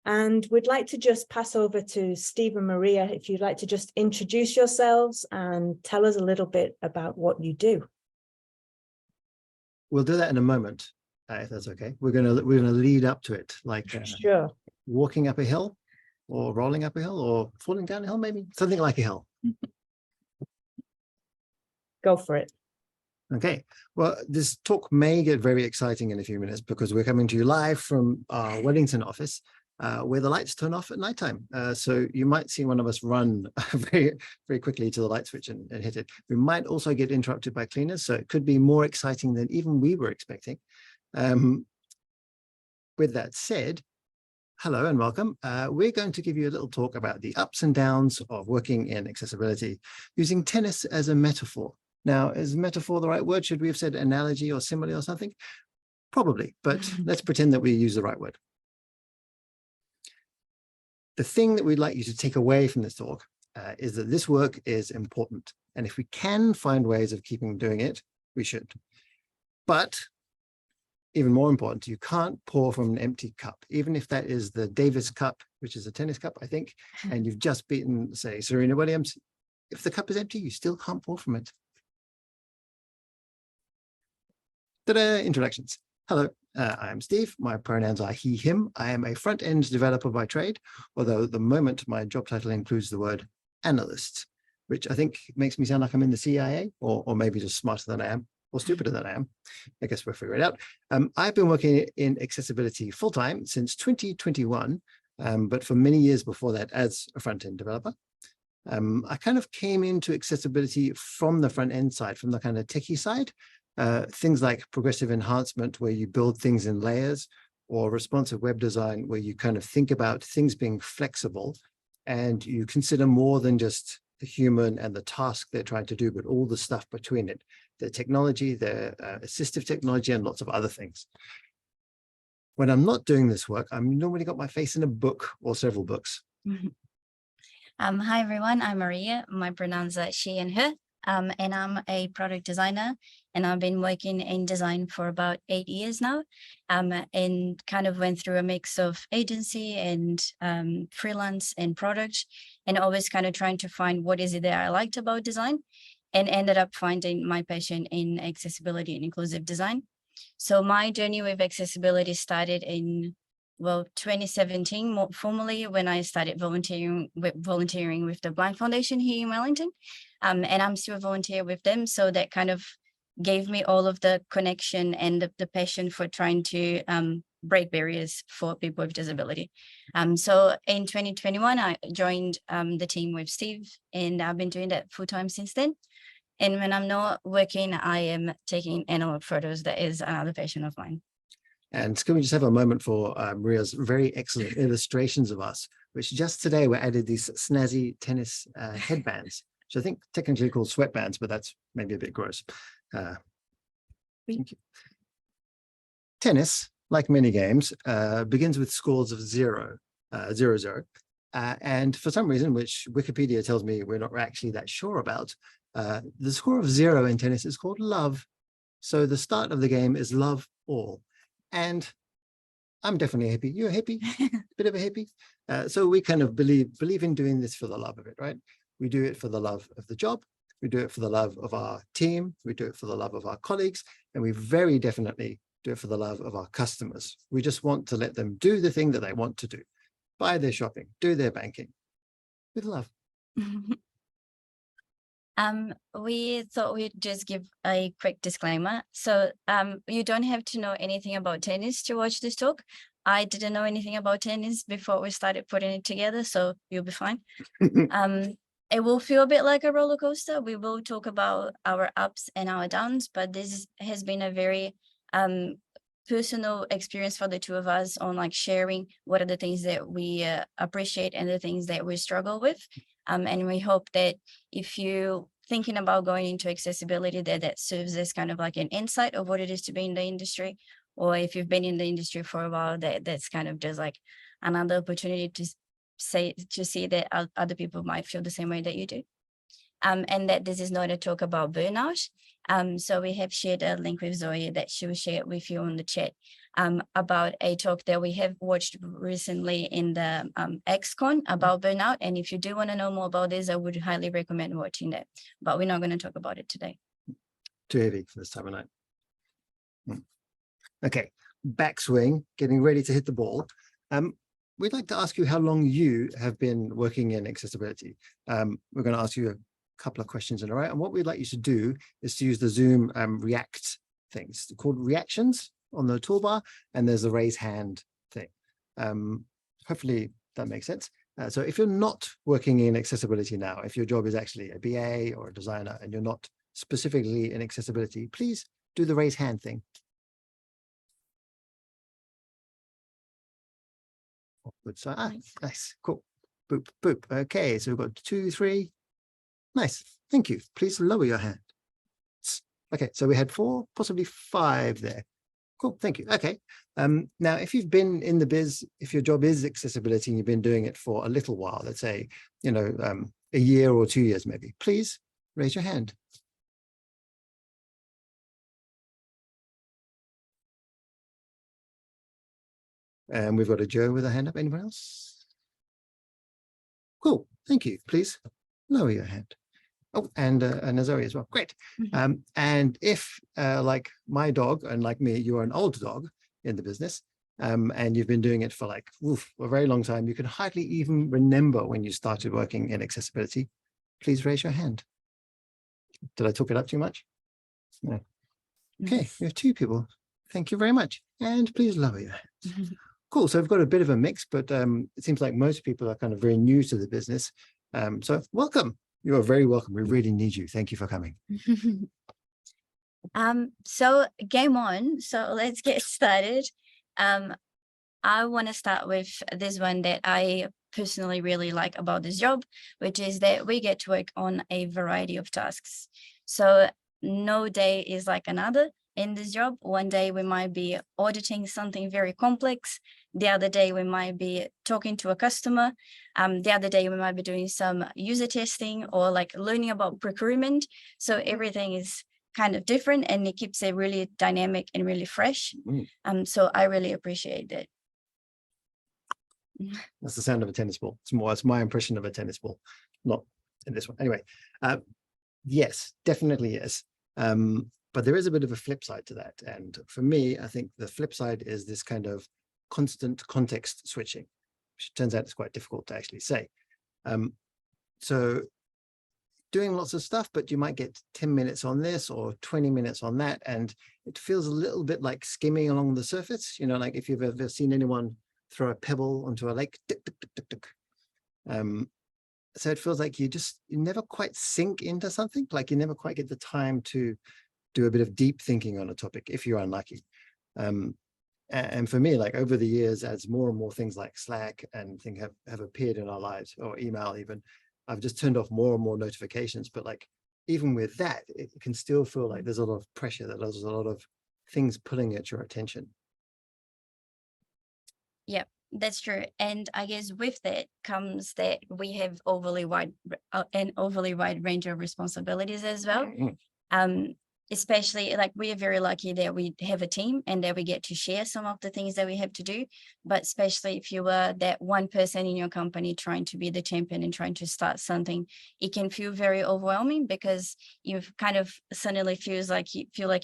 And we'd like to just pass over to Steve and Maria, if you'd like to just introduce yourselves and tell us a little bit about what you do. We'll do that in a moment, if that's okay. We're gonna lead up to it, like Sure. walking up a hill, or rolling up a hill, or falling down a hill, maybe something like a hill. Go for it. Okay, well, this talk may get very exciting in a few minutes because we're coming to you live from our Wellington office, where the lights turn off at nighttime. So you might see one of us run very, very quickly to the light switch and hit it. We might also get interrupted by cleaners, so it could be more exciting than even we were expecting. With that said, hello and welcome. We're going to give you a little talk about the ups and downs of working in accessibility using tennis as a metaphor. Now, is metaphor the right word? Should we have said analogy or simile or something? Probably, but let's pretend that we use the right word. The thing that we'd like you to take away from this talk is that this work is important. And if we can find ways of keeping doing it, we should. But even more important, you can't pour from an empty cup, even if that is the Davis Cup, which is a tennis cup, I think, and you've just beaten, say, Serena Williams. If the cup is empty, you still can't pour from it. Introductions. Hello, I'm Steve. My pronouns are he, him. I am a front-end developer by trade, although at the moment my job title includes the word analyst, which I think makes me sound like I'm in the CIA, or maybe just smarter than I am, or stupider than I am. I guess we'll figure it out. I've been working in accessibility full-time since 2021, but for many years before that as a front-end developer. I kind of came into accessibility from the front-end side, from the kind of techie side. Things like progressive enhancement, where you build things in layers, or responsive web design, where you kind of think about things being flexible and you consider more than just the human and the task they're trying to do, but all the stuff between it, the technology, the assistive technology, and lots of other things. When I'm not doing this work, I'm normally got my face in a book or several books. Hi, everyone. I'm Maria. My pronouns are she and her. And I'm a product designer, and I've been working in design for about 8 years now, and kind of went through a mix of agency and freelance and product, and always kind of trying to find what is it that I liked about design, and ended up finding my passion in accessibility and inclusive design. So my journey with accessibility started in 2017, more formally, when I started volunteering with the Blind Foundation here in Wellington. And I'm still a volunteer with them. So that kind of gave me all of the connection and the passion for trying to break barriers for people with disability. So in 2021, I joined the team with Steve, and I've been doing that full time since then. And when I'm not working, I am taking analog photos. That is another passion of mine. And can we just have a moment for Maria's very excellent illustrations of us, which just today were added these snazzy tennis headbands, which I think technically called sweatbands, but that's maybe a bit gross. Thank you. Tennis, like many games, begins with scores of 0, 0, 0. And for some reason, which Wikipedia tells me we're not actually that sure about, the score of 0 in tennis is called love. So the start of the game is love all. And I'm definitely a hippie. You're a hippie, bit of a hippie. So we kind of believe in doing this for the love of it, right? We do it for the love of the job. We do it for the love of our team. We do it for the love of our colleagues. And we very definitely do it for the love of our customers. We just want to let them do the thing that they want to do. Buy their shopping, do their banking with love. We thought we'd just give a quick disclaimer. So you don't have to know anything about tennis to watch this talk. I didn't know anything about tennis before we started putting it together, so you'll be fine. It will feel a bit like a roller coaster. We will talk about our ups and our downs, but this has been a very personal experience for the two of us on like sharing what are the things that we appreciate and the things that we struggle with. And we hope that if you're thinking about going into accessibility, that serves as kind of like an insight of what it is to be in the industry, or if you've been in the industry for a while, that's kind of just like another opportunity to see that other people might feel the same way that you do. And that this is not a talk about burnout. So we have shared a link with Zoe that she will share with you on the chat. about a talk that we have watched recently in the XCon about burnout. And if you do want to know more about this, I would highly recommend watching that. But we're not going to talk about it today. Too heavy for this time of night. Okay, backswing, getting ready to hit the ball. We'd like to ask you how long you have been working in accessibility. We're going to ask you a couple of questions in a row. And what we'd like you to do is to use the Zoom React things. They're called reactions on the toolbar, and there's a raise hand thing. Hopefully that makes sense. So if you're not working in accessibility now, if your job is actually a BA or a designer and you're not specifically in accessibility, please do the raise hand thing. Good side. Nice, cool. Boop, boop. Okay, so we've got 2, 3. Nice, thank you. Please lower your hand. Okay, so we had 4, possibly 5 there. Cool, thank you. Okay. Now, if you've been in the biz, if your job is accessibility and you've been doing it for a little while, let's say, you know, a year or 2 years maybe, please raise your hand. And we've got a Joe with a hand up. Anyone else? Cool, thank you. Please lower your hand. Oh, and a Zoe as well. Great. And if, like my dog and like me, you are an old dog in the business, and you've been doing it for like a very long time, you can hardly even remember when you started working in accessibility, please raise your hand. Did I talk it up too much? No. Okay, we have 2 people. Thank you very much. And please lower your hands. Cool. So we've got a bit of a mix, but it seems like most people are kind of very new to the business. So welcome. You are very welcome. We really need you. Thank you for coming. So game on. So let's get started. I want to start with this one that I personally really like about this job, which is that we get to work on a variety of tasks. So no day is like another. In this job, one day we might be auditing something very complex. The other day we might be talking to a customer. The other day we might be doing some user testing or like learning about procurement. So everything is kind of different and it keeps it really dynamic and really fresh. So I really appreciate that. That's the sound of a tennis ball. It's my impression of a tennis ball, not in this one. Anyway, yes, definitely yes. But there is a bit of a flip side to that. And for me, I think the flip side is this kind of constant context switching, which turns out it's quite difficult to actually say. So doing lots of stuff, but you might get 10 minutes on this or 20 minutes on that. And it feels a little bit like skimming along the surface, you know, like if you've ever seen anyone throw a pebble onto a lake. Tick, tick, tick, tick, tick. So it feels like you never quite sink into something, like you never quite get the time to do a bit of deep thinking on a topic if you're unlucky. And for me, like over the years, as more and more things like Slack and things have appeared in our lives, or email even, I've just turned off more and more notifications. But like even with that, it can still feel like there's a lot of pressure, that there's a lot of things pulling at your attention. Yeah, that's true. And I guess with that comes that we have an overly wide range of responsibilities as well. Especially like we are very lucky that we have a team and that we get to share some of the things that we have to do. But especially if you are that one person in your company trying to be the champion and trying to start something, it can feel very overwhelming because you've kind of suddenly feel like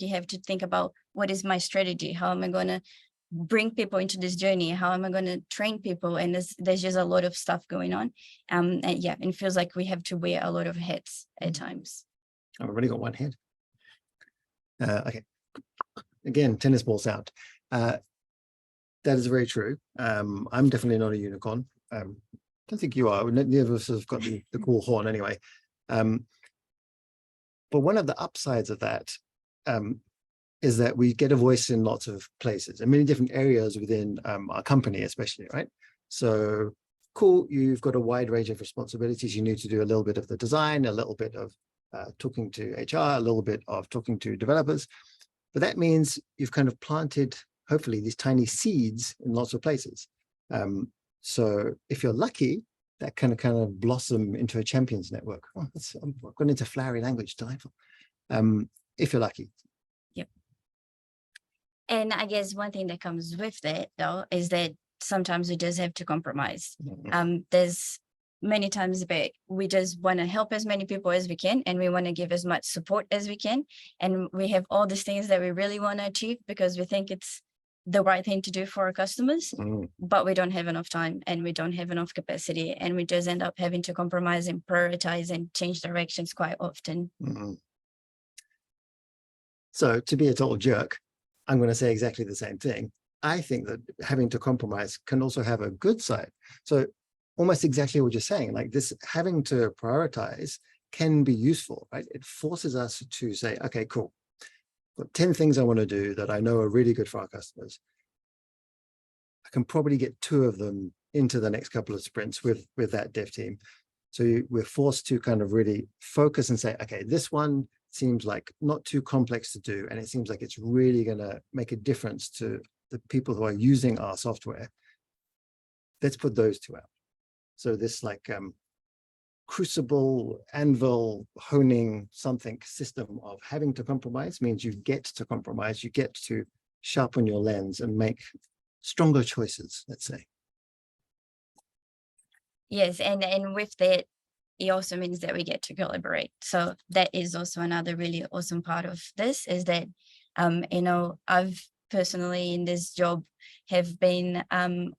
you have to think about, what is my strategy? How am I going to bring people into this journey? How am I going to train people? And there's just a lot of stuff going on. And yeah, it feels like we have to wear a lot of hats at times. I've already got one head. Okay, again, tennis ball sound. That is very true. I'm definitely not a unicorn. Don't think you are. Neither of us have got the cool horn anyway. But one of the upsides of that is that we get a voice in lots of places and many different areas within our company, especially, right? So cool, you've got a wide range of responsibilities. You need to do a little bit of the design, a little bit of talking to HR, a little bit of talking to developers, but that means you've kind of planted, hopefully, these tiny seeds in lots of places. So if you're lucky, that can kind of blossom into a champions network. Oh, I've gone into flowery language, delightful. If you're lucky. Yep. And I guess one thing that comes with that though is that sometimes we just have to compromise. There's many times that we just want to help as many people as we can, and we want to give as much support as we can. And we have all these things that we really want to achieve because we think it's the right thing to do for our customers, but we don't have enough time and we don't have enough capacity, and we just end up having to compromise and prioritize and change directions quite often. So to be a total jerk, I'm going to say exactly the same thing. I think that having to compromise can also have a good side. So almost exactly what you're saying, like this having to prioritize can be useful, right? It forces us to say, okay, cool. Got 10 things I want to do that I know are really good for our customers. I can probably get 2 of them into the next couple of sprints with that dev team. So we're forced to kind of really focus and say, okay, this one seems like not too complex to do, and it seems like it's really going to make a difference to the people who are using our software. Let's put those 2 out. So this like crucible, anvil, honing something system of having to compromise means you get to compromise, you get to sharpen your lens and make stronger choices, let's say. Yes, and with that, it also means that we get to collaborate. So that is also another really awesome part of this, is that, you know, I've personally in this job have been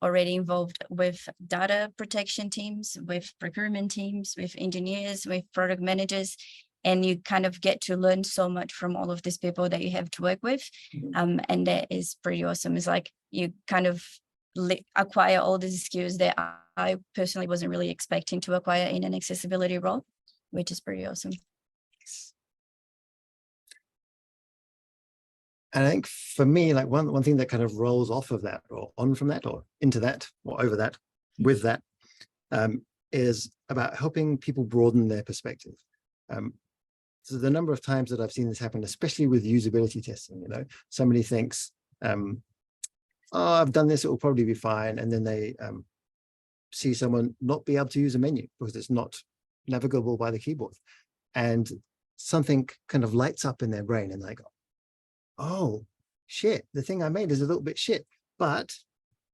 already involved with data protection teams, with procurement teams, with engineers, with product managers, and you kind of get to learn so much from all of these people that you have to work with. And that is pretty awesome. It's like you kind of acquire all these skills that I personally wasn't really expecting to acquire in an accessibility role, which is pretty awesome. And I think for me, like one thing that kind of rolls off of that or on from that or into that or over that with that is about helping people broaden their perspective. So the number of times that I've seen this happen, especially with usability testing, you know, somebody thinks, oh, I've done this, it will probably be fine. And then they see someone not be able to use a menu because it's not navigable by the keyboard. And something kind of lights up in their brain and they go, oh, shit, the thing I made is a little bit shit, but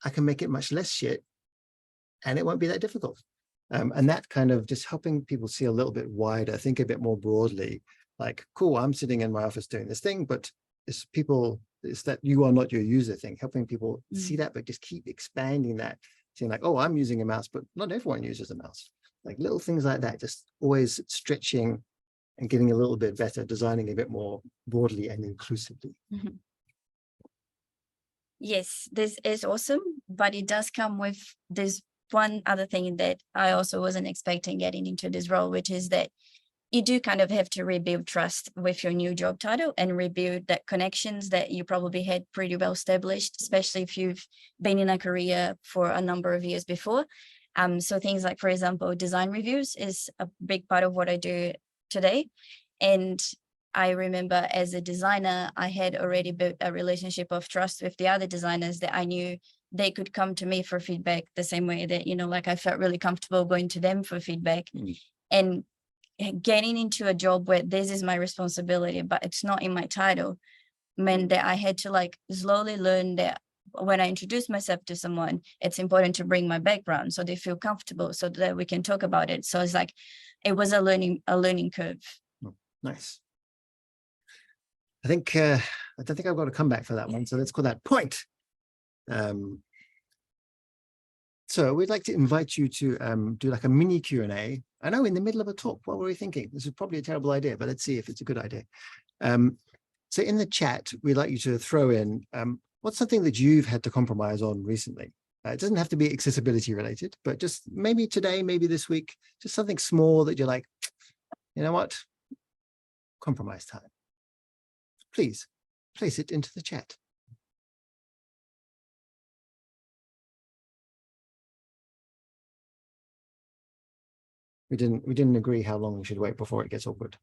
I can make it much less shit and it won't be that difficult. And that kind of just helping people see a little bit wider, think a bit more broadly, like, cool, I'm sitting in my office doing this thing, but it's that you are not your user thing, helping people see that, but just keep expanding that, saying like, oh, I'm using a mouse, but not everyone uses a mouse. Like little things like that, just always stretching and getting a little bit better, designing a bit more broadly and inclusively. Yes, this is awesome, but it does come with this one other thing that I also wasn't expecting getting into this role, which is that you do kind of have to rebuild trust with your new job title and rebuild that connections that you probably had pretty well established, especially if you've been in a career for a number of years before. So things like, for example, design reviews is a big part of what I do today. And I remember as a designer, I had already built a relationship of trust with the other designers that I knew they could come to me for feedback the same way that, you know, like I felt really comfortable going to them for feedback. And getting into a job where this is my responsibility, but it's not in my title, meant that I had to like slowly learn that when I introduce myself to someone, it's important to bring my background so they feel comfortable so that we can talk about it. So it's like, it was a learning curve. Nice. I think, I don't think I've got to come back for that one. So let's call that point. So we'd like to invite you to do like a mini Q&A. I know in the middle of a talk, what were we thinking? This is probably a terrible idea, but let's see if it's a good idea. So in the chat, we'd like you to throw in, what's something that you've had to compromise on recently? It doesn't have to be accessibility related, but just maybe today, maybe this week, just something small that you're like, you know what? Compromise time. Please place it into the chat. We didn't agree how long we should wait before it gets awkward.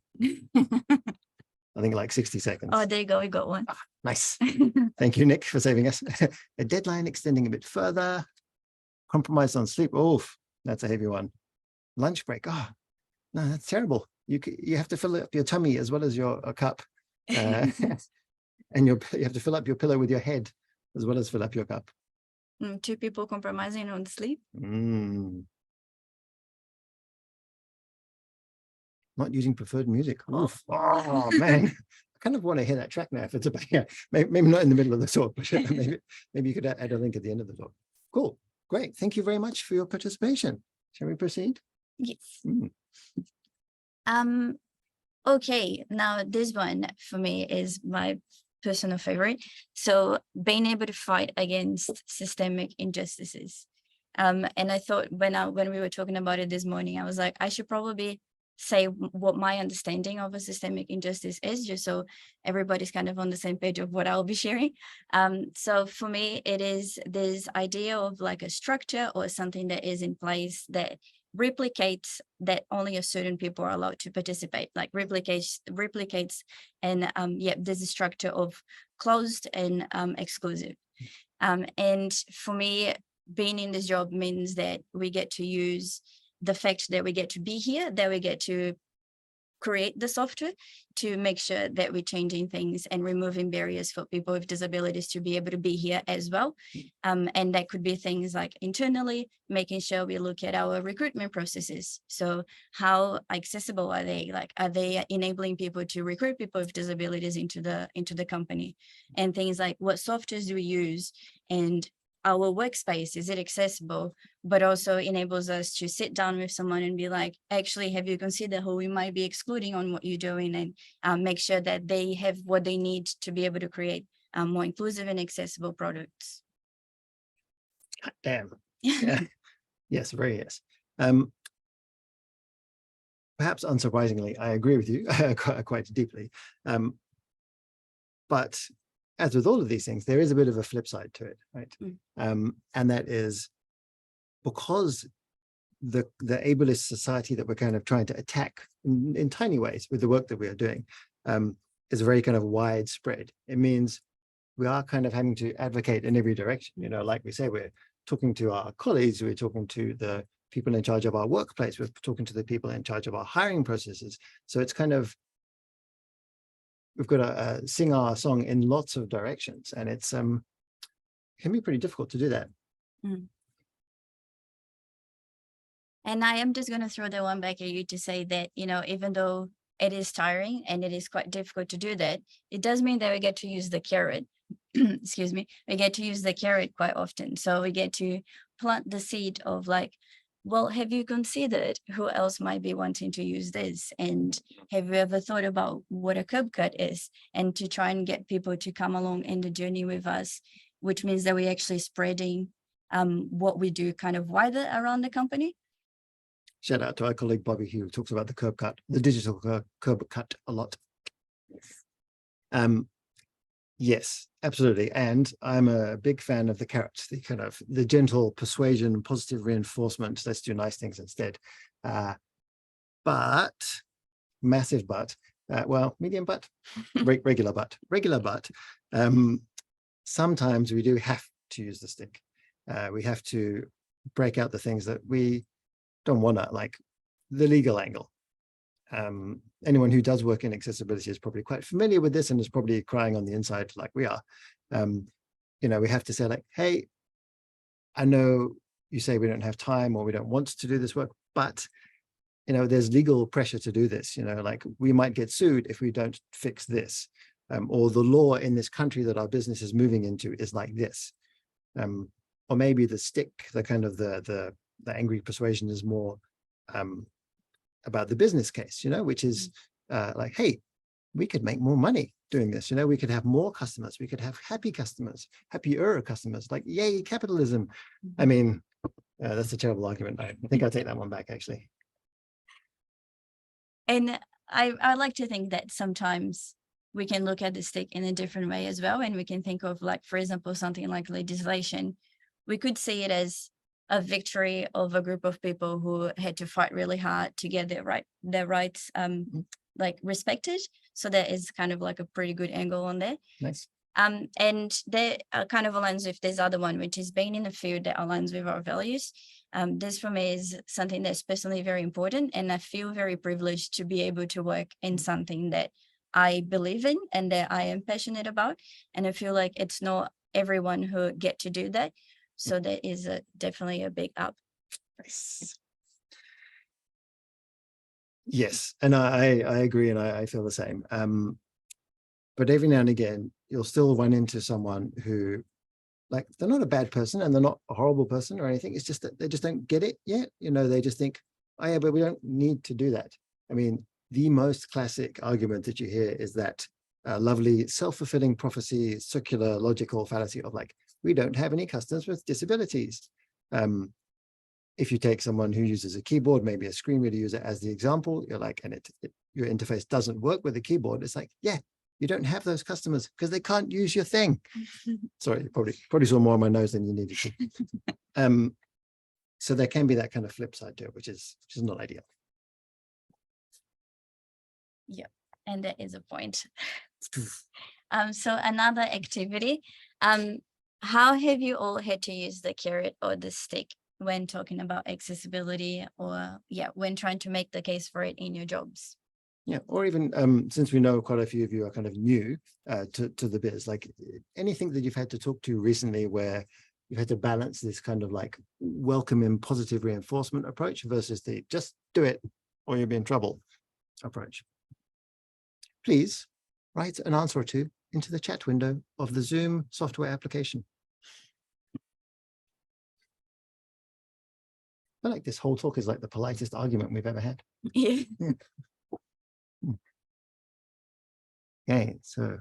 I think like 60 seconds. Oh, there you go. We got one. Ah, nice. Thank you, Nick, for saving us. A deadline extending a bit further. Compromise on sleep. Oh, that's a heavy one. Lunch break. Oh, no, that's terrible. You have to fill up your tummy as well as your cup. And you have to fill up your pillow with your head as well as fill up your cup. Two people compromising on sleep. Not using preferred music. Oof. Oh man, I kind of want to hear that track now. If it's about, yeah, maybe not in the middle of the talk, but maybe you could add a link at the end of the talk. Cool, great. Thank you very much for your participation. Shall we proceed? Yes. Okay, now this one for me is my personal favorite. So being able to fight against systemic injustices. And I thought when we were talking about it this morning, I was like, I should probably say what my understanding of a systemic injustice is, just so everybody's kind of on the same page of what I'll be sharing. So for me, it is this idea of like a structure or something that is in place that replicates that only a certain people are allowed to participate, like replicates and yeah, there's a structure of closed and exclusive. And for me, being in this job means that we get to use the fact that we get to be here, that we get to create the software to make sure that we're changing things and removing barriers for people with disabilities to be able to be here as well. And that could be things like internally, making sure we look at our recruitment processes. So how accessible are they? Like, are they enabling people to recruit people with disabilities into the company? And things like what softwares do we use? And our workspace, is it accessible, but also enables us to sit down with someone and be like, actually, have you considered who we might be excluding on what you're doing, and make sure that they have what they need to be able to create more inclusive and accessible products. Damn. Yeah. Yes, very yes. Perhaps unsurprisingly, I agree with you quite deeply. But as with all of these things, there is a bit of a flip side to it, right? And that is because the ableist society that we're kind of trying to attack in tiny ways with the work that we are doing is very kind of widespread. It means we are kind of having to advocate in every direction. You know, like we say, we're talking to our colleagues, we're talking to the people in charge of our workplace, we're talking to the people in charge of our hiring processes. So it's kind of, we've got to sing our song in lots of directions, and it's can be pretty difficult to do that. And I am just going to throw the one back at you to say that, you know, even though it is tiring and it is quite difficult to do that, it does mean that we get to use the carrot. Excuse me, we get to use the carrot quite often. So we get to plant the seed of like, well, have you considered who else might be wanting to use this? And have you ever thought about what a curb cut is? And to try and get people to come along in the journey with us, which means that we're actually spreading what we do kind of wider around the company. Shout out to our colleague Bobby, who talks about the curb cut, the digital curb cut a lot. Yes, absolutely. And I'm a big fan of the carrot, the kind of the gentle persuasion, positive reinforcement. Let's do nice things instead. But, massive but, well, medium but, regular but, sometimes we do have to use the stick. We have to break out the things that we don't want to, like the legal angle. Anyone who does work in accessibility is probably quite familiar with this and is probably crying on the inside like we are. You know, we have to say like, hey, I know you say we don't have time or we don't want to do this work, but, you know, there's legal pressure to do this. You know, like we might get sued if we don't fix this. Or the law in this country that our business is moving into is like this. Or maybe the stick, the kind of the angry persuasion is more about the business case, you know, which is like, hey, we could make more money doing this. You know, we could have more customers. We could have happy customers, happier customers, like, yay, capitalism. I mean, that's a terrible argument. I think I'll take that one back, actually. And I like to think that sometimes we can look at the stick in a different way as well. And we can think of, like, for example, something like legislation. We could see it as a victory of a group of people who had to fight really hard to get their rights like respected. So that is kind of like a pretty good angle on there. Nice. And that kind of aligns with this other one, which is being in a field that aligns with our values. This for me is something that's personally very important, and I feel very privileged to be able to work in something that I believe in and that I am passionate about. And I feel like it's not everyone who get to do that. So that is definitely a big up. Nice. Yes, and I agree, and I feel the same. But every now and again, you'll still run into someone who, like, they're not a bad person and they're not a horrible person or anything. It's just that they just don't get it yet. You know, they just think, oh yeah, but we don't need to do that. I mean, the most classic argument that you hear is that lovely self-fulfilling prophecy, circular logical fallacy of like, we don't have any customers with disabilities. If you take someone who uses a keyboard, maybe a screen reader user as the example, you're like, and your interface doesn't work with a keyboard. It's like, yeah, you don't have those customers because they can't use your thing. Sorry, you probably saw more on my nose than you needed to. So there can be that kind of flip side to it, which is not ideal. Yeah, and that is a point. So another activity, how have you all had to use the carrot or the stick when talking about accessibility, or when trying to make the case for it in your jobs? Yeah, or even since we know quite a few of you are kind of new to the biz, like anything that you've had to talk to recently where you've had to balance this kind of like welcoming positive reinforcement approach versus the just do it or you'll be in trouble approach. Please write an answer or two into the chat window of the Zoom software application. I feel like this whole talk is like the politest argument we've ever had. Yeah. Okay, so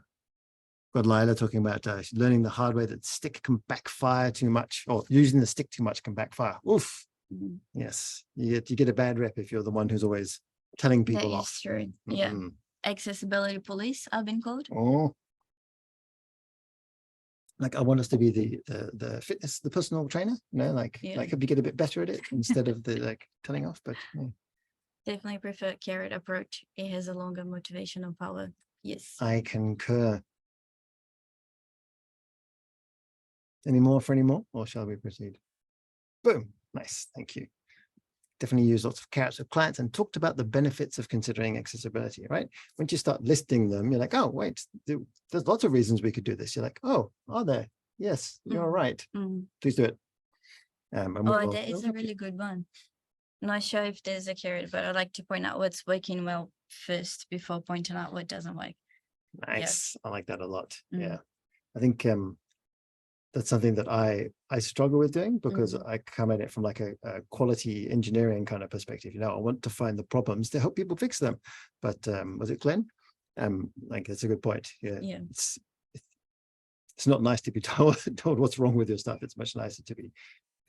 got Lila talking about learning the hard way that stick can backfire too much, or using the stick too much can backfire. Oof. Yes, you get a bad rep if you're the one who's always telling people That off. is true. Yeah. Accessibility police, I've been called. Oh. Like I want us to be the fitness, the personal trainer, you know, like if you get a bit better at it instead of the like telling off, but yeah. Definitely prefer carrot approach. It has a longer motivational power. Yes. I concur. Any more, or shall we proceed? Boom. Nice. Thank you. Definitely use lots of carrots with clients and talked about the benefits of considering accessibility, right? Once you start listing them, you're like, oh, wait, there's lots of reasons we could do this. You're like, oh, are there? Yes, you're right. Please do it. That is a really good one. Not sure if there's a carrot, but I like to point out what's working well first before pointing out what doesn't work. Nice. I like that a lot. Yeah. I think that's something that I struggle with doing because I come at it from like a quality engineering kind of perspective. You know, I want to find the problems to help people fix them. But was it Glenn? Like that's a good point. Yeah. It's not nice to be told what's wrong with your stuff. It's much nicer to be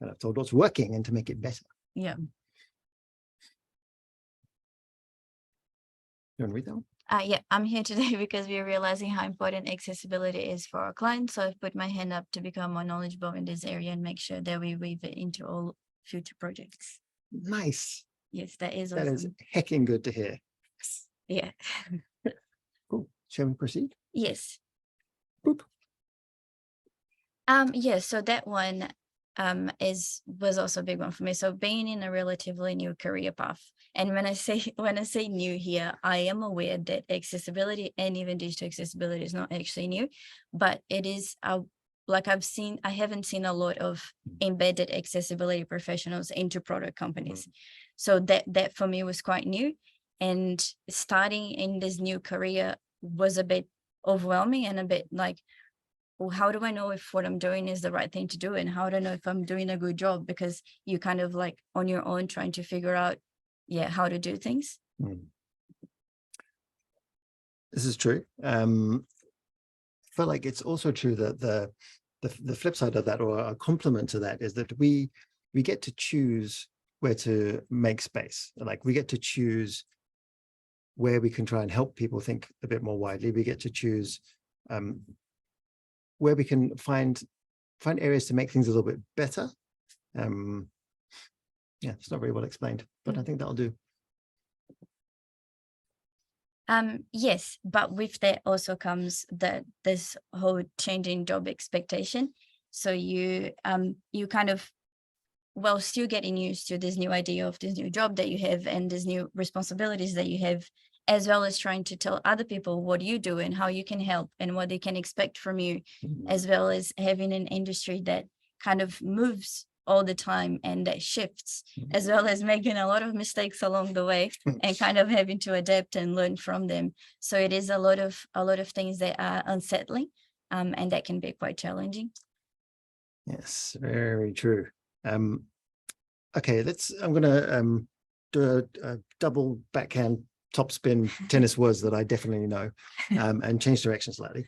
kind of told what's working and to make it better. Yeah. You want to read that one? Yeah, I'm here today because we're realizing how important accessibility is for our clients. So I've put my hand up to become more knowledgeable in this area and make sure that we weave it into all future projects. Nice. Yes, that is awesome. That is hecking good to hear. Yeah. Cool. Shall we proceed? Yes. Boop. Yeah, so that one was also a big one for me. So being in a relatively new career path. And when I say new here, I am aware that accessibility and even digital accessibility is not actually new, but it is like I haven't seen a lot of embedded accessibility professionals into product companies. So that for me was quite new. And starting in this new career was a bit overwhelming and a bit like, well, how do I know if what I'm doing is the right thing to do? And how do I know if I'm doing a good job? Because you kind of like on your own trying to figure out, how to do things. This is true. I feel like it's also true that the flip side of that, or a complement to that, is that we get to choose where to make space. Like we get to choose where we can try and help people think a bit more widely. We get to choose where we can find areas to make things a little bit better. Yeah, it's not very well explained, but I think that'll do. Yes, but with that also comes this whole changing job expectation. So you kind of, well, still getting used to this new idea of this new job that you have and these new responsibilities that you have. as well as trying to tell other people what you do and how you can help and what they can expect from you, as well as having an industry that kind of moves all the time and that shifts, as well as making a lot of mistakes along the way and kind of having to adapt and learn from them. So it is a lot of things that are unsettling, and that can be quite challenging. Yes, very true. Okay, I'm going to do a double backhand topspin tennis words that I definitely know, and change direction slightly.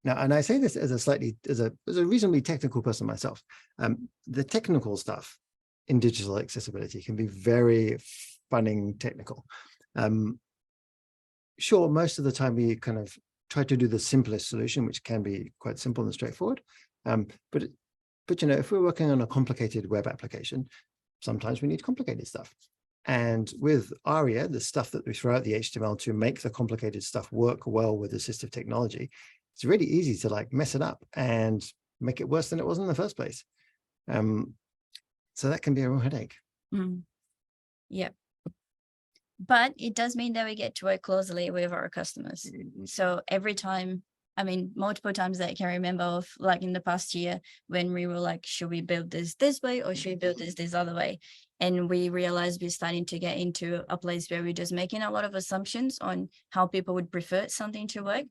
Now, and I say this as a reasonably technical person myself. The technical stuff in digital accessibility can be very funning technical. Sure, most of the time we kind of try to do the simplest solution, which can be quite simple and straightforward. But you know, if we're working on a complicated web application, sometimes we need complicated stuff. And with ARIA, the stuff that we throw out the HTML to make the complicated stuff work well with assistive technology, it's really easy to like mess it up and make it worse than it was in the first place. So that can be a real headache. Yeah. But it does mean that we get to work closely with our customers. So every time, I mean, multiple times that I can remember of, like in the past year, when we were like, should we build this way or should we build this other way? And we realized we're starting to get into a place where we're just making a lot of assumptions on how people would prefer something to work.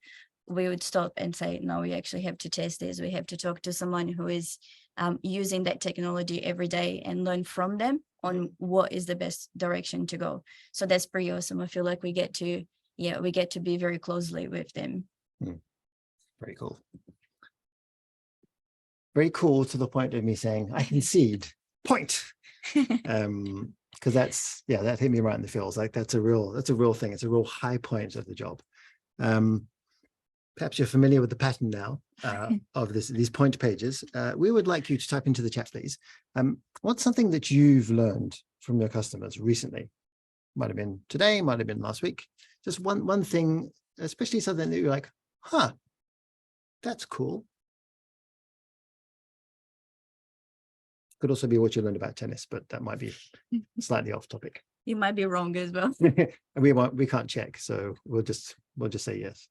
We would stop and say, no, we actually have to test this. We have to talk to someone who is using that technology every day and learn from them on what is the best direction to go. So that's pretty awesome. I feel like we get to be very closely with them. Very cool. Very cool to the point of me saying, I concede, point. Because that hit me right in the feels. Like that's a real thing. It's a real high point of the job. Perhaps you're familiar with the pattern now of these point pages. We would like you to type into the chat, please. What's something that you've learned from your customers recently? Might have been today, might have been last week. Just one thing, especially something that you're like, huh, that's cool. Could also be what you learned about tennis, but that might be slightly off topic. You might be wrong as well. We can't check, so we'll just say yes.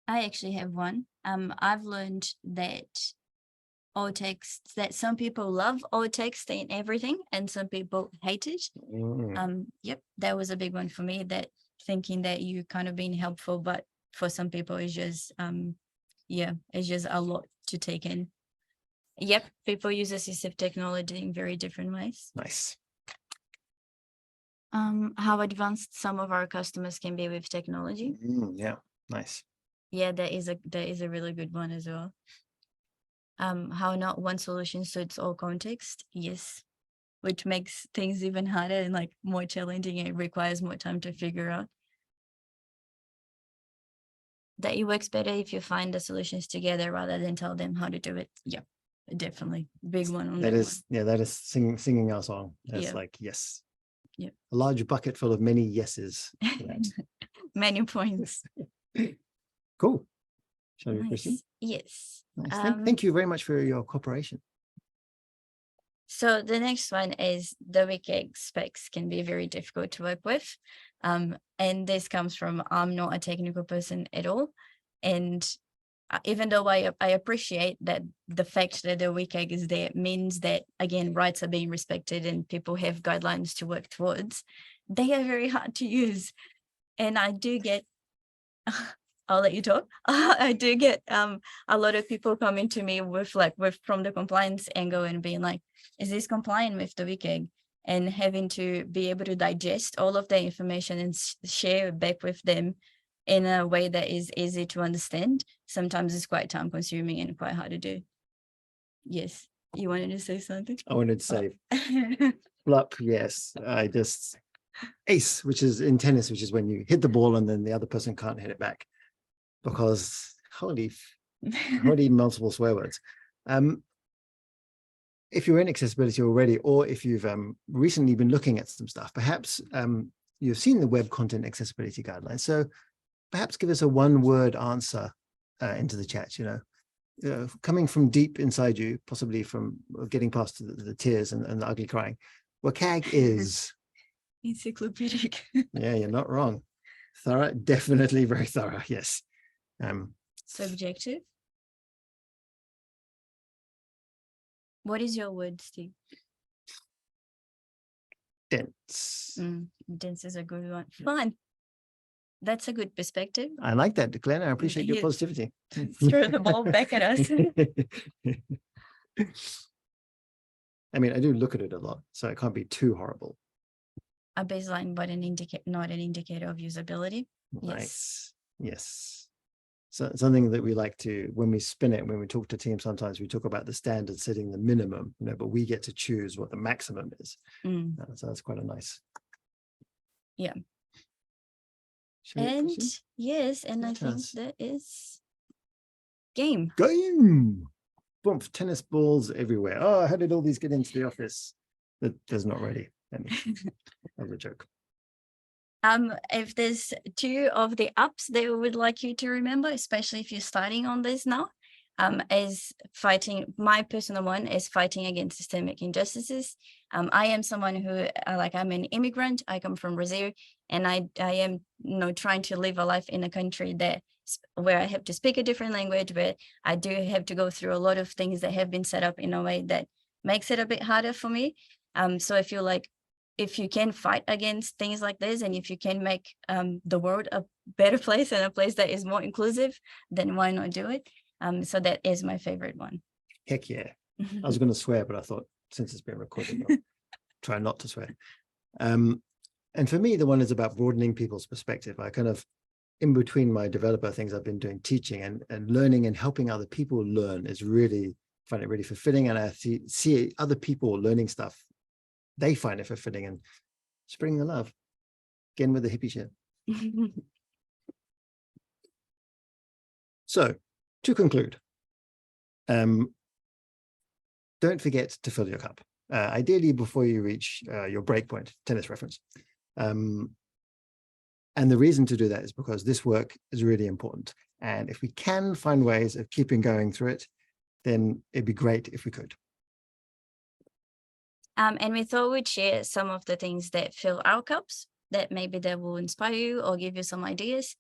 I actually have one. I've learned that alt text, that some people love alt text in everything and some people hate it. Yep, that was a big one for me, that thinking that you kind of being helpful, but for some people it's just it's just a lot to take in. Yep, people use assistive technology in very different ways. Nice. How advanced some of our customers can be with technology. Yeah, nice. Yeah, that is a really good one as well. How not one solution suits all context. Yes, which makes things even harder and like more challenging. It requires more time to figure out. That it works better if you find the solutions together rather than tell them how to do it. Yeah, definitely big one on that is one. Yeah, that is singing our song. That's like yes. Yeah, a large bucket full of many yeses. Many points. Cool. Shall we proceed? Yes. Nice. Thank you very much for your cooperation. So the next one is the WCAG specs can be very difficult to work with. And this comes from, I'm not a technical person at all. And even though I appreciate that the fact that the WCAG is there means that, again, rights are being respected and people have guidelines to work towards, they are very hard to use. And I do get... I'll let you talk. I do get a lot of people coming to me from the compliance angle and being like, is this compliant with the WCAG? And having to be able to digest all of the information and share back with them in a way that is easy to understand. Sometimes it's quite time consuming and quite hard to do. Yes. You wanted to say something? I wanted to say flop, yes. I just ace, which is in tennis, which is when you hit the ball and then the other person can't hit it back. Because holy multiple swear words. If you're in accessibility already, or if you've recently been looking at some stuff, perhaps you've seen the Web Content Accessibility Guidelines. So perhaps give us a one-word answer into the chat, you know, coming from deep inside you, possibly from getting past the tears and the ugly crying. WCAG is Encyclopedic. yeah, you're not wrong. Thorough, definitely very thorough. Yes. Subjective. What is your word, Steve? Dense. Dense is a good one. Fun. That's a good perspective. I like that, Glenn. I appreciate your Yeah. positivity. Throw the ball back at us. I mean, I do look at it a lot, so it can't be too horrible. A baseline, but not an indicator of usability. Nice. Yes. So something that we like to, when we spin it, when we talk to teams, sometimes we talk about the standard setting the minimum, you know, but we get to choose what the maximum is. So that's quite a nice. Yeah. Shall we And proceed? yes, and I think Yes. that is game. Game. Boom, tennis balls everywhere. Oh, how did all these get into the office? There's not really any. That was a joke. If there's two of the ups that we would like you to remember, especially if you're starting on this now, is fighting. My personal one is fighting against systemic injustices. I am someone who, I'm an immigrant. I come from Brazil, and I am, trying to live a life in a country where I have to speak a different language, where I do have to go through a lot of things that have been set up in a way that makes it a bit harder for me. So I feel like if you can fight against things like this, and if you can make the world a better place and a place that is more inclusive, then why not do it? So that is my favorite one. Heck yeah. I was going to swear, but I thought since it's been recorded, I'll try not to swear. And for me, the one is about broadening people's perspective. I kind of, in between my developer things, I've been doing teaching and learning and helping other people learn is really, find it really fulfilling. And I see other people learning stuff. They find it fulfilling and spreading the love. Again with the hippie shit. So to conclude, don't forget to fill your cup. Ideally before you reach your break point, tennis reference. And the reason to do that is because this work is really important. And if we can find ways of keeping going through it, then it'd be great if we could. And we thought we'd share some of the things that fill our cups, that maybe that will inspire you or give you some ideas.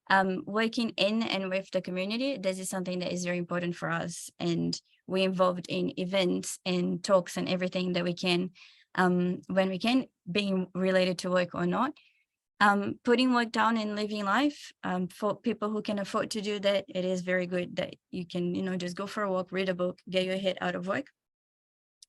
Working in and with the community, this is something that is very important for us. And we're involved in events and talks and everything that we can, when we can, being related to work or not. Putting work down and living life, for people who can afford to do that, it is very good that you can, just go for a walk, read a book, get your head out of work,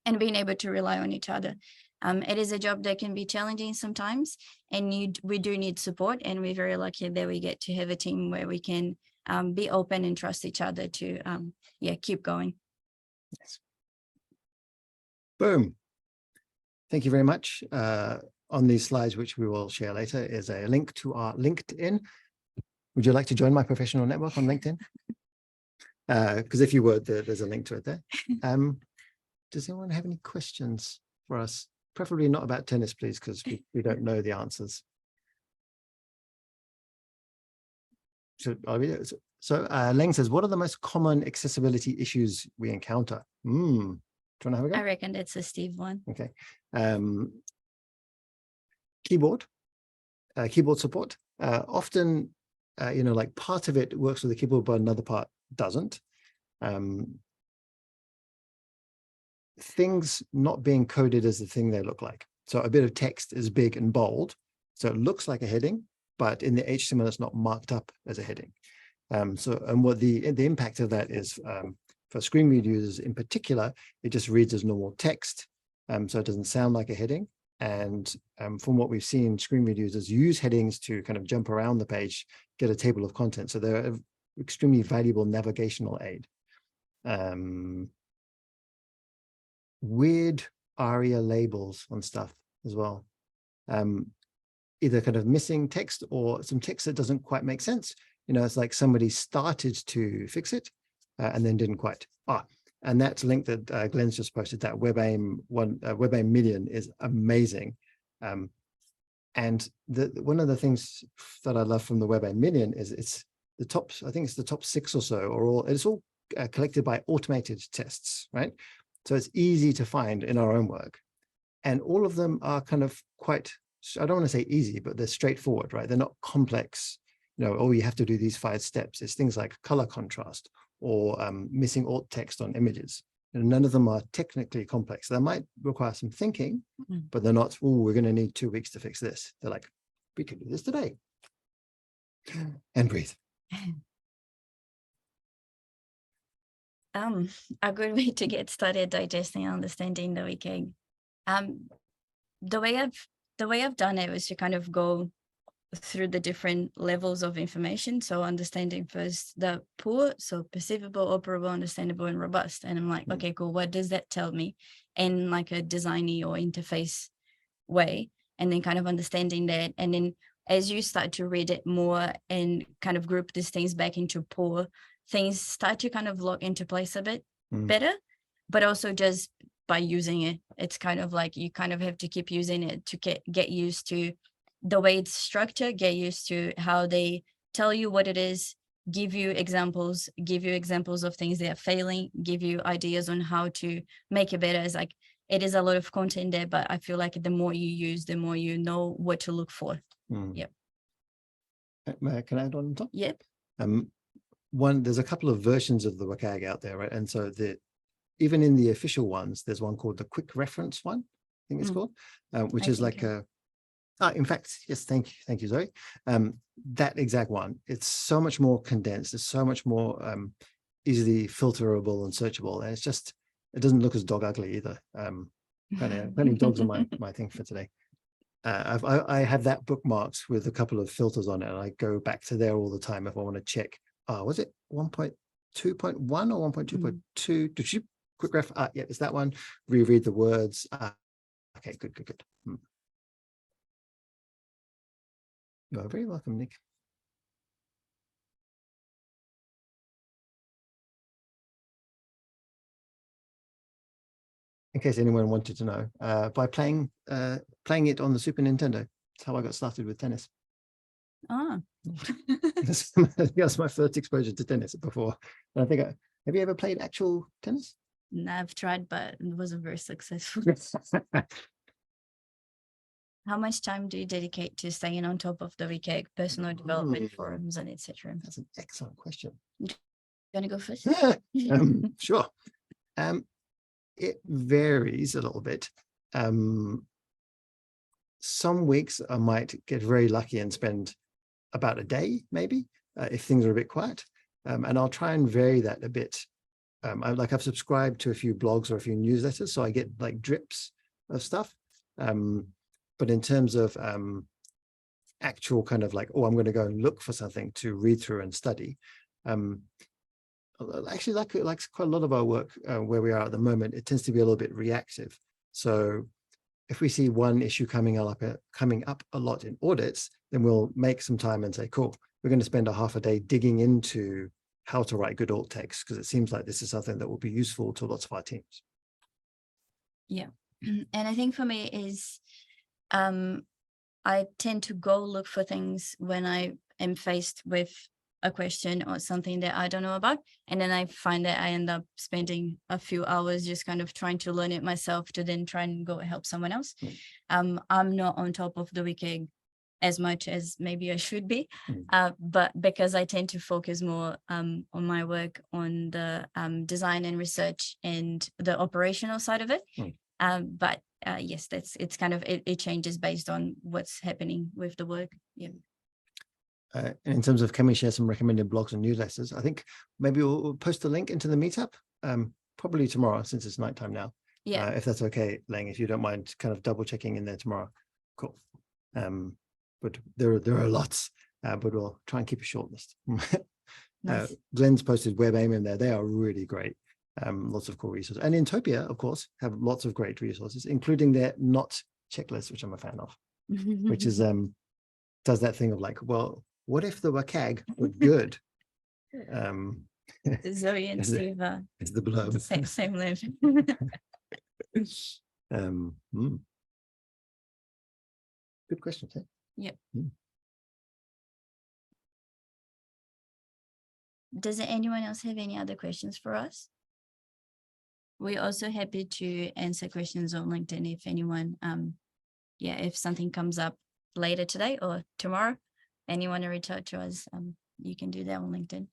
and being able to rely on each other. It is a job that can be challenging sometimes, and we do need support, and we're very lucky that we get to have a team where we can be open and trust each other to keep going. Yes. Boom. Thank you very much. On these slides, which we will share later, is a link to our LinkedIn. Would you like to join my professional network on LinkedIn? Because if you would, there's a link to it there. Does anyone have any questions for us? Preferably not about tennis, please, because we don't know the answers. So Leng says, what are the most common accessibility issues we encounter? Do you want to have a go? I reckon that's a Steve one. Okay. Keyboard support. Often, like part of it works with the keyboard, but another part doesn't. Things not being coded as the thing they look like. So a bit of text is big and bold, so it looks like a heading, but in the HTML it's not marked up as a heading. And what the impact of that is, for screen read users in particular, it just reads as normal text, so it doesn't sound like a heading. And from what we've seen, screen read users use headings to kind of jump around the page, get a table of content. So they're an extremely valuable navigational aid. Weird ARIA labels on stuff as well. Either kind of missing text or some text that doesn't quite make sense. It's like somebody started to fix it and then didn't quite. And that link that Glenn's just posted, that WebAIM WebAIM Million, is amazing. And one of the things that I love from the WebAIM Million is the top, I think it's the top 6 or so, are all, it's all collected by automated tests, right? So it's easy to find in our own work. And all of them are kind of quite, I don't want to say easy, but they're straightforward, right? They're not complex, oh, you have to do these 5 steps. It's things like color contrast or missing alt text on images. And none of them are technically complex. They might require some thinking, but they're not, oh, we're going to need 2 weeks to fix this. They're like, we can do this today. And breathe. A good way to get started digesting and understanding the WCAG. The way I've done it was to kind of go through the different levels of information. So understanding first the poor, so perceivable, operable, understandable, and robust. And I'm like, okay, cool. What does that tell me in like a designy or interface way? And then kind of understanding that. And then as you start to read it more and kind of group these things back into poor, things start to kind of lock into place a bit better, but also just by using it, it's kind of like you kind of have to keep using it to get used to the way it's structured, get used to how they tell you what it is, give you examples of things that are failing, give you ideas on how to make it better. It's like, it is a lot of content there, but I feel like the more you use, the more you know what to look for. Yep. Can I add on top? Yep. There's a couple of versions of the WCAG out there, right? And so even in the official ones, there's one called the quick reference one, I think it's called, which is like in fact, yes, thank you, Zoe. That exact one, it's so much more condensed, it's so much more easily filterable and searchable, and it doesn't look as dog ugly either. Plenty of dogs on my thing for today. I have that bookmarked with a couple of filters on it, and I go back to there all the time if I want to check. Was it 1.2.1 or 1.2.2? Did you quick ref? Yeah, it's that one. Reread the words. Okay, good. You are very welcome, Nick. In case anyone wanted to know, by playing it on the Super Nintendo. That's how I got started with tennis. That's my first exposure to tennis before. And I think, have you ever played actual tennis? No, I've tried, but it wasn't very successful. How much time do you dedicate to staying on top of the WCAG, personal development forums, and etc.? That's an excellent question. You want to go first? Sure. It varies a little bit. Some weeks I might get very lucky and spend about a day, maybe, if things are a bit quiet. And I'll try and vary that a bit. I've subscribed to a few blogs or a few newsletters, so I get like drips of stuff. But in terms of actual kind of like, I'm going to go and look for something to read through and study. Actually, like quite a lot of our work where we are at the moment, it tends to be a little bit reactive. So if we see one issue coming up a lot in audits, then we'll make some time and say, cool, we're going to spend a half a day digging into how to write good alt text, because it seems like this is something that will be useful to lots of our teams. Yeah. And I think for me is I tend to go look for things when I am faced with a question or something that I don't know about. And then I find that I end up spending a few hours just kind of trying to learn it myself to then try and go help someone else. I'm not on top of the WCAG as much as maybe I should be, but because I tend to focus more on my work on the design and research and the operational side of it. But yes, it's kind of, it changes based on what's happening with the work. Yeah. In terms of, can we share some recommended blogs and newsletters? I think maybe we'll post a link into the meetup, probably tomorrow, since it's nighttime now. Yeah. If that's okay, Lang, if you don't mind kind of double checking in there tomorrow. Cool. But there are lots, but we'll try and keep a short list. Nice. Glenn's posted WebAIM in there. They are really great. Lots of cool resources. And Intopia, of course, have lots of great resources, including their not checklist, which I'm a fan of, which is does that thing of like, well, what if the WCAG were good? Zoe and Steve it's the blurb. Same live. Good question. Yep. Does anyone else have any other questions for us? We're also happy to answer questions on LinkedIn if anyone, if something comes up later today or tomorrow and you want to reach out to us, you can do that on LinkedIn.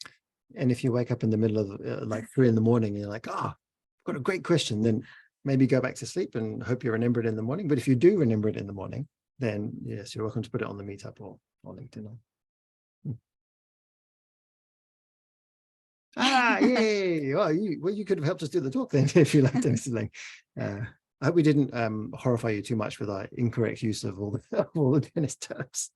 And if you wake up in the middle of like 3 in the morning, and you're like, oh, I've got a great question, then maybe go back to sleep and hope you remember it in the morning. But if you do remember it in the morning, then yes, you're welcome to put it on the meetup or on LinkedIn. Yay! Well, you could have helped us do the talk then if you liked anything. I hope we didn't horrify you too much with our incorrect use of all the tennis terms.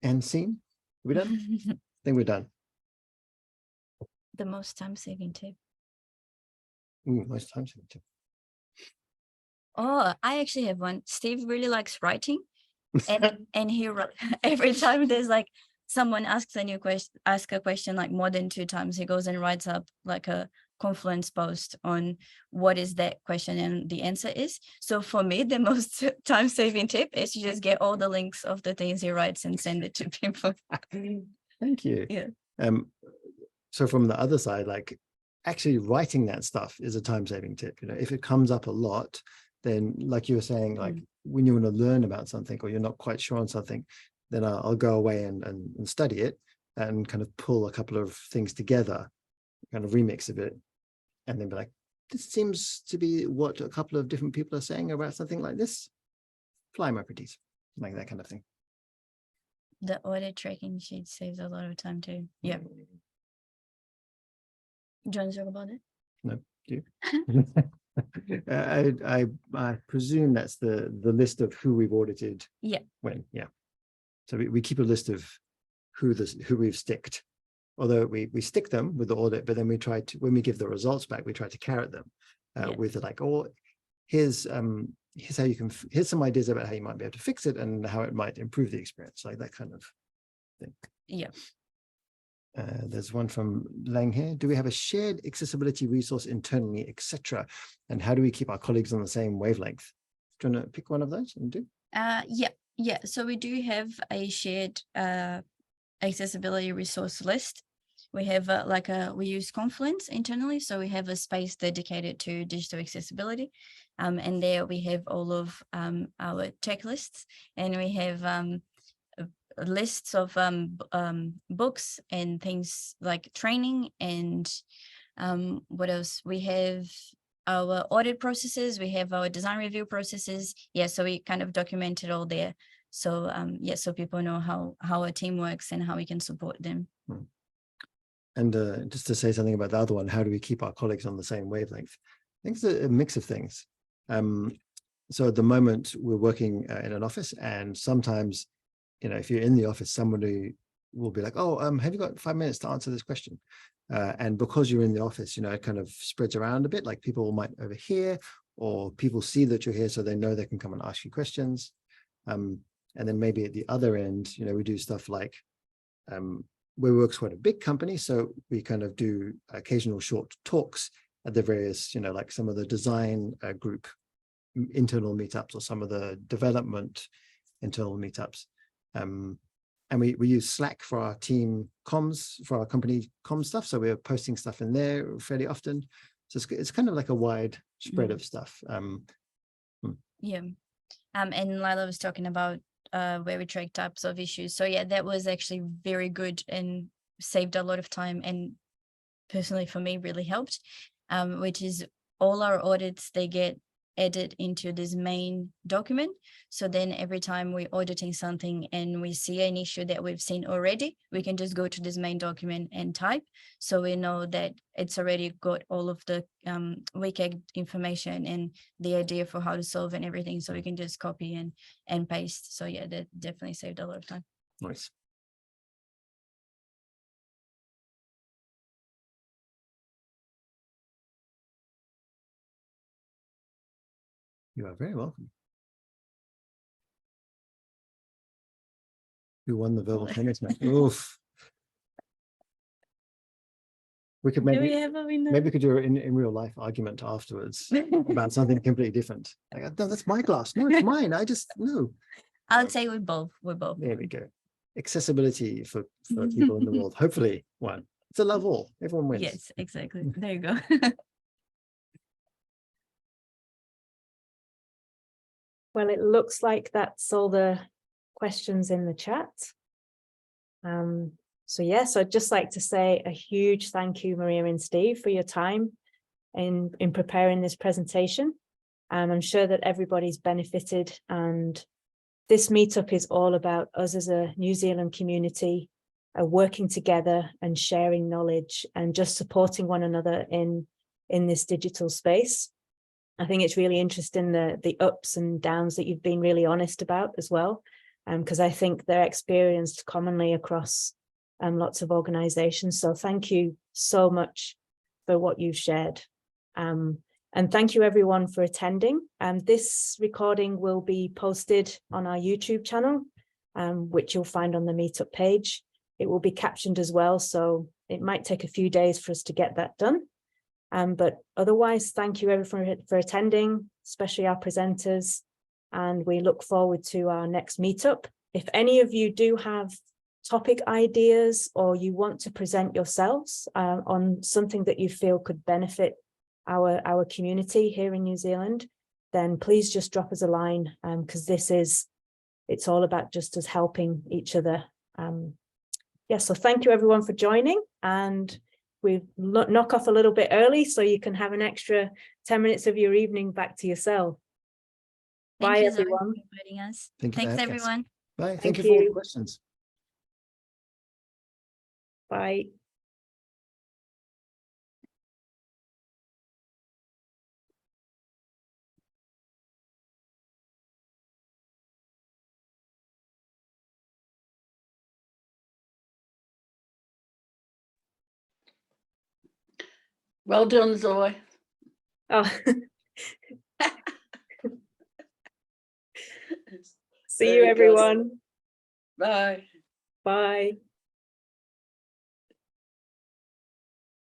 And scene, are we done? I think we're done. The most time-saving tip. Most time saving tip. Oh, I actually have one. Steve really likes writing, and he every time there's like someone asks a question like more than 2 times, he goes and writes up like a Confluence post on what is that question and the answer is. So for me, the most time-saving tip is to just get all the links of the things he writes and send it to people. Thank you. Yeah. So from the other side, like actually writing that stuff is a time-saving tip. You know, if it comes up a lot, then like you were saying, like when you want to learn about something or you're not quite sure on something, then I'll go away and study it and kind of pull a couple of things together, kind of remix a bit, and then be like, this seems to be what a couple of different people are saying about something like this. Fly my pretties, like that kind of thing. The audit tracking sheet saves a lot of time too. Yeah. Do you want to talk about it? No, do you? I presume that's the list of who we've audited. Yeah. When, yeah. So we keep a list of who we've sticked. Although we stick them with the audit, but then we try to, when we give the results back, we try to carrot them with like, oh, here's how you can, here's some ideas about how you might be able to fix it and how it might improve the experience, like that kind of thing. Yeah. There's one from Lang here. Do we have a shared accessibility resource internally, etc.? And how do we keep our colleagues on the same wavelength? Do you want to pick one of those and do? Yeah. So we do have a shared accessibility resource list. We have we use Confluence internally, so we have a space dedicated to digital accessibility, and there we have all of our checklists, and we have lists of books and things like training, and what else? We have our audit processes, we have our design review processes. Yeah, so we kind of document it all there. So so people know how a team works and how we can support them. And just to say something about the other one, how do we keep our colleagues on the same wavelength? I think it's a mix of things. So at the moment we're working in an office, and sometimes, you know, if you're in the office, somebody will be like, oh, have you got 5 minutes to answer this question? And because you're in the office, you know, it kind of spreads around a bit, like people might overhear, or people see that you're here so they know they can come and ask you questions. And then maybe at the other end, you know, we do stuff like, we work quite a big company, so we kind of do occasional short talks at the various, you know, like some of the design group internal meetups or some of the development internal meetups. And we use Slack for our team comms, for our company comm stuff. So we're posting stuff in there fairly often. So it's kind of like a wide spread of stuff. Yeah. And Lila was talking about where we track types of issues. So yeah, that was actually very good and saved a lot of time, and personally for me really helped, which is all our audits, they get added into this main document. So then every time we're auditing something and we see an issue that we've seen already, we can just go to this main document and type. So we know that it's already got all of the WCAG information and the idea for how to solve and everything. So we can just copy and paste. So yeah, that definitely saved a lot of time. Nice. You are very welcome. Who won the verbal tennis match? Oof. We could maybe we could do an in real life argument afterwards about something completely different. Like, no, that's my glass. No, it's mine. I just no. I would say we're both. We're both. There we go. Accessibility for people in the world. Hopefully one. It's a love all. Everyone wins. Yes, exactly. There you go. Well, it looks like that's all the questions in the chat. So yes, I'd just like to say a huge thank you, Maria and Steve, for your time in preparing this presentation. I'm sure that everybody's benefited, and this meetup is all about us as a New Zealand community working together and sharing knowledge and just supporting one another in this digital space. I think it's really interesting the ups and downs that you've been really honest about as well, because I think they're experienced commonly across lots of organizations. So thank you so much for what you've shared. And thank you everyone for attending. This recording will be posted on our YouTube channel, which you'll find on the meetup page. It will be captioned as well, so it might take a few days for us to get that done. But otherwise, thank you everyone for attending, especially our presenters, and we look forward to our next meetup. If any of you do have topic ideas or you want to present yourselves on something that you feel could benefit our community here in New Zealand, then please just drop us a line, because it's all about just us helping each other. Yeah, so thank you everyone for joining, and we knock off a little bit early so you can have an extra 10 minutes of your evening back to yourself. Bye, Thank you, Zoe, everyone. for inviting us. Thank you for Thanks, having us. everyone. Bye. Thank Thank you for all the you. questions. Bye. Well done, Zoe. Oh. See Very you, good. everyone. Bye. Bye.